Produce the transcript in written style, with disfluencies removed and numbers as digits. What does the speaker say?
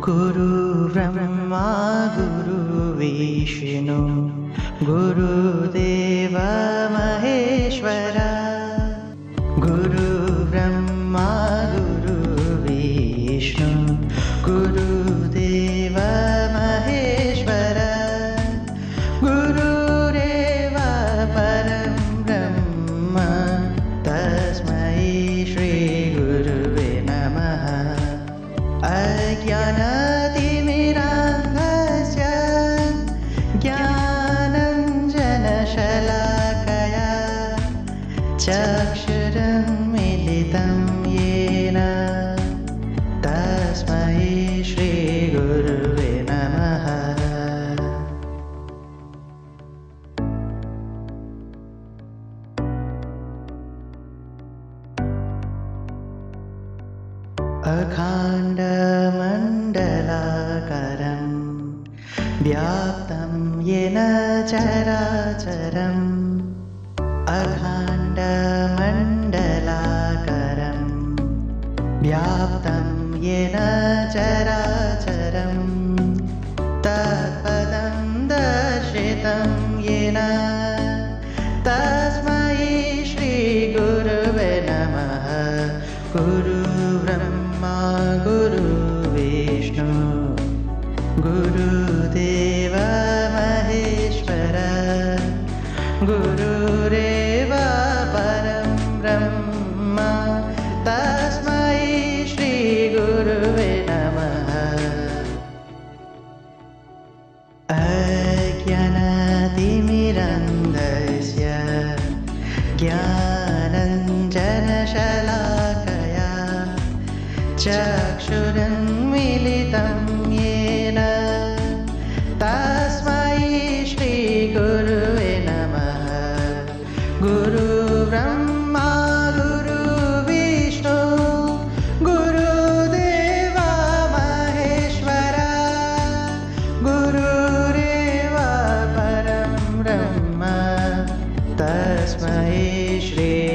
गुरु ब्रह्मा गुरु विष्णु गुरुदेव महेश्वरा। गुरु ब्रह्मा गुरु विष्णु गुरुदेव महेश्वरा। गुरुरेव परं ब्रह्म तस्मै श्री गुरुवे नमः। अज्ञानातिमिरान्धस्य ज्ञानाञ्जनशलाकया चक्षुरुन्मीलितं येन तस्मै श्रीगुरुवे नमः। अखण्डमण्डलाकारं व्याप्तं येन चराचरम्। अखण्डमण्डलाकारं व्याप्तं येन चराचरम्। तत्पदं दर्शितं येन तस्मै श्रीगुरुवे नमः। गुरु ब्रह्मा गुरु विष्णु गुरुदेव महेश्वरा। गुरुरेव परं ब्रह्म तस्मै श्रीगुरुवे नमः। अज्ञानातिमिरान्धस्य ज्ञानाञ्जनशलाकया चक्षुरुन्मीलितं